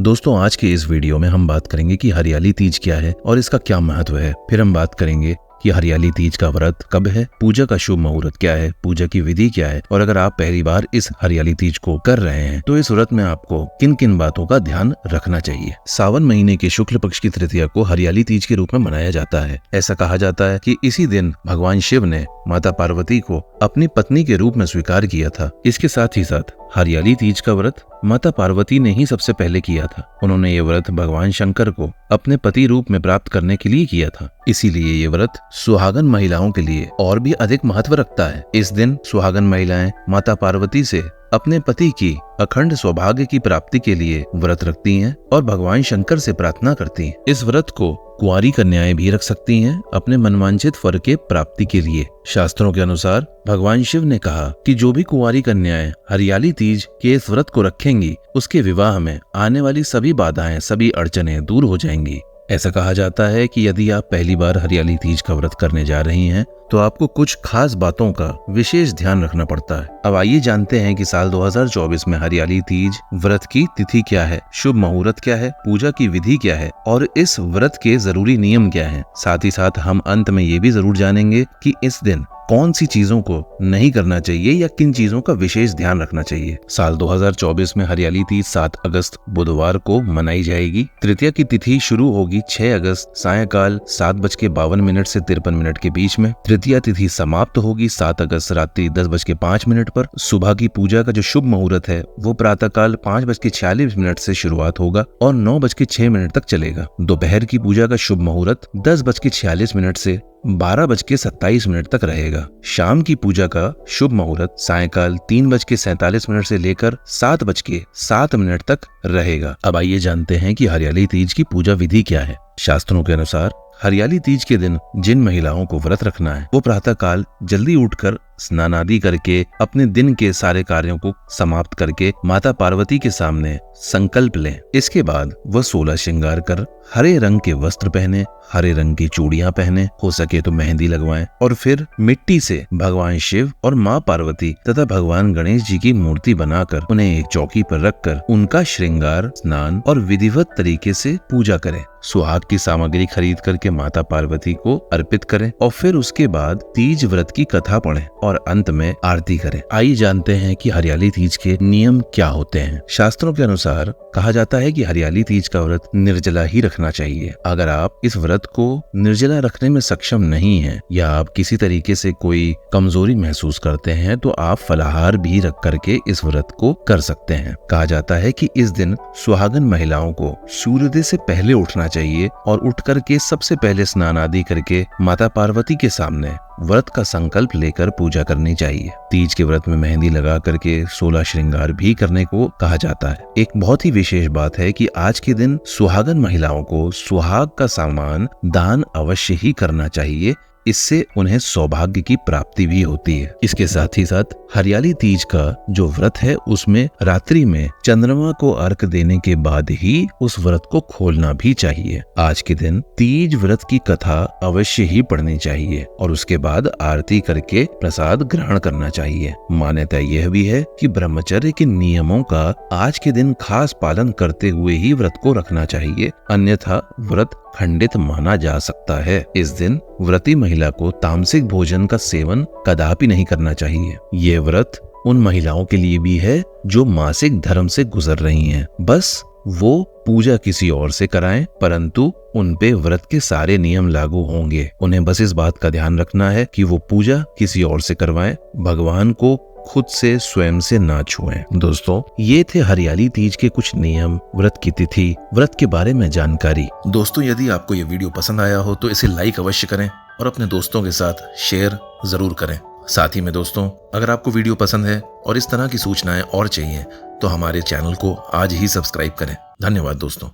दोस्तों आज के इस वीडियो में हम बात करेंगे कि हरियाली तीज क्या है और इसका क्या महत्व है। फिर हम बात करेंगे कि हरियाली तीज का व्रत कब है, पूजा का शुभ मुहूर्त क्या है, पूजा की विधि क्या है और अगर आप पहली बार इस हरियाली तीज को कर रहे हैं तो इस व्रत में आपको किन किन बातों का ध्यान रखना चाहिए। सावन महीने के शुक्ल पक्ष की तृतीया को हरियाली तीज के रूप में मनाया जाता है। ऐसा कहा जाता है कि इसी दिन भगवान शिव ने माता पार्वती को अपनी पत्नी के रूप में स्वीकार किया था। इसके साथ ही साथ हरियाली तीज का व्रत माता पार्वती ने ही सबसे पहले किया था। उन्होंने ये व्रत भगवान शंकर को अपने पति रूप में प्राप्त करने के लिए किया था। इसीलिए ये व्रत सुहागन महिलाओं के लिए और भी अधिक महत्व रखता है। इस दिन सुहागन महिलाएं माता पार्वती से अपने पति की अखंड सौभाग्य की प्राप्ति के लिए व्रत रखती हैं और भगवान शंकर से प्रार्थना करती हैं। इस व्रत को कुंवारी कन्याएं भी रख सकती हैं अपने मनवांछित वर के प्राप्ति के लिए। शास्त्रों के अनुसार भगवान शिव ने कहा कि जो भी कुंवारी कन्याएं हरियाली तीज के इस व्रत को रखेंगी उसके विवाह में आने वाली सभी बाधाएं, सभी अड़चनें दूर हो जाएंगी। ऐसा कहा जाता है कि यदि आप पहली बार हरियाली तीज का व्रत करने जा रही हैं तो आपको कुछ खास बातों का विशेष ध्यान रखना पड़ता है। अब आइए जानते हैं कि साल 2024 में हरियाली तीज व्रत की तिथि क्या है, शुभ मुहूर्त क्या है, पूजा की विधि क्या है और इस व्रत के जरूरी नियम क्या हैं। साथ ही साथ हम अंत में ये भी जरूर जानेंगे कि इस दिन कौन सी चीजों को नहीं करना चाहिए या किन चीजों का विशेष ध्यान रखना चाहिए। साल 2024 में हरियाली तीज 7 अगस्त बुधवार को मनाई जाएगी। तृतीया की तिथि शुरू होगी 6 अगस्त सायंकाल 7:52 से 53 के बीच में। तृतीया तिथि समाप्त होगी 7 अगस्त रात्रि 10:05 पर। सुबह की पूजा का जो शुभ मुहूर्त है वो प्रातःकाल 5:46 से शुरुआत होगा और 9:06 तक चलेगा। दोपहर की पूजा का शुभ मुहूर्त 10:46 से 12:27 तक रहेगा। शाम की पूजा का शुभ मुहूर्त सायंकाल 3:47 से लेकर 7:07 तक रहेगा। अब आइए जानते हैं कि हरियाली तीज की पूजा विधि क्या है। शास्त्रों के अनुसार हरियाली तीज के दिन जिन महिलाओं को व्रत रखना है वो प्रातःकाल जल्दी उठकर स्नान आदि करके अपने दिन के सारे कार्यों को समाप्त करके माता पार्वती के सामने संकल्प लें। इसके बाद वह 16 श्रृंगार कर हरे रंग के वस्त्र पहने, हरे रंग की चूड़ियां पहने, हो सके तो मेहंदी लगवाएं और फिर मिट्टी से भगवान शिव और माँ पार्वती तथा भगवान गणेश जी की मूर्ति बनाकर उन्हें एक चौकी पर रखकर उनका श्रृंगार, स्नान और विधिवत तरीके से पूजा करें। सुहाग की सामग्री खरीद करके माता पार्वती को अर्पित करें और फिर उसके बाद तीज व्रत की कथा पढ़ें और अंत में आरती करें। आइए जानते हैं कि हरियाली तीज के नियम क्या होते हैं। शास्त्रों के अनुसार कहा जाता है कि हरियाली तीज का व्रत निर्जला ही रखना चाहिए। अगर आप इस व्रत को निर्जला रखने में सक्षम नहीं हैं या आप किसी तरीके से कोई कमजोरी महसूस करते हैं तो आप फलाहार भी रख करके इस व्रत को कर सकते हैं। कहा जाता है कि इस दिन सुहागन महिलाओं को सूर्योदय से पहले उठना चाहिए और उठ करके सबसे पहले स्नान आदि करके माता पार्वती के सामने व्रत का संकल्प लेकर पूजा करनी चाहिए। तीज के व्रत में मेहंदी लगा करके 16 श्रृंगार भी करने को कहा जाता है। एक बहुत ही विशेष बात है कि आज के दिन सुहागन महिलाओं को सुहाग का सामान दान अवश्य ही करना चाहिए। इससे उन्हें सौभाग्य की प्राप्ति भी होती है। इसके साथ ही साथ हरियाली तीज का जो व्रत है उसमें रात्रि में चंद्रमा को अर्घ देने के बाद ही उस व्रत को खोलना भी चाहिए। आज के दिन तीज व्रत की कथा अवश्य ही पढ़नी चाहिए और उसके बाद आरती करके प्रसाद ग्रहण करना चाहिए। मान्यता यह भी है कि ब्रह्मचर्य के नियमों का आज के दिन खास पालन करते हुए ही व्रत को रखना चाहिए, अन्यथा व्रत खंडित माना जा सकता है। इस दिन व्रती महिला को तामसिक भोजन का सेवन कदापि नहीं करना चाहिए। ये व्रत उन महिलाओं के लिए भी है जो मासिक धर्म से गुजर रही हैं। बस वो पूजा किसी और से कराएं, परंतु उन पे व्रत के सारे नियम लागू होंगे। उन्हें बस इस बात का ध्यान रखना है कि वो पूजा किसी और से करवाएं, भगवान को खुद से स्वयं से ना छुएं। दोस्तों ये थे हरियाली तीज के कुछ नियम, व्रत की तिथि, व्रत के बारे में जानकारी। दोस्तों यदि आपको ये वीडियो पसंद आया हो तो इसे लाइक अवश्य करें और अपने दोस्तों के साथ शेयर जरूर करें। साथ ही में दोस्तों अगर आपको वीडियो पसंद है और इस तरह की सूचनाएं और चाहिए तो हमारे चैनल को आज ही सब्सक्राइब करें। धन्यवाद दोस्तों।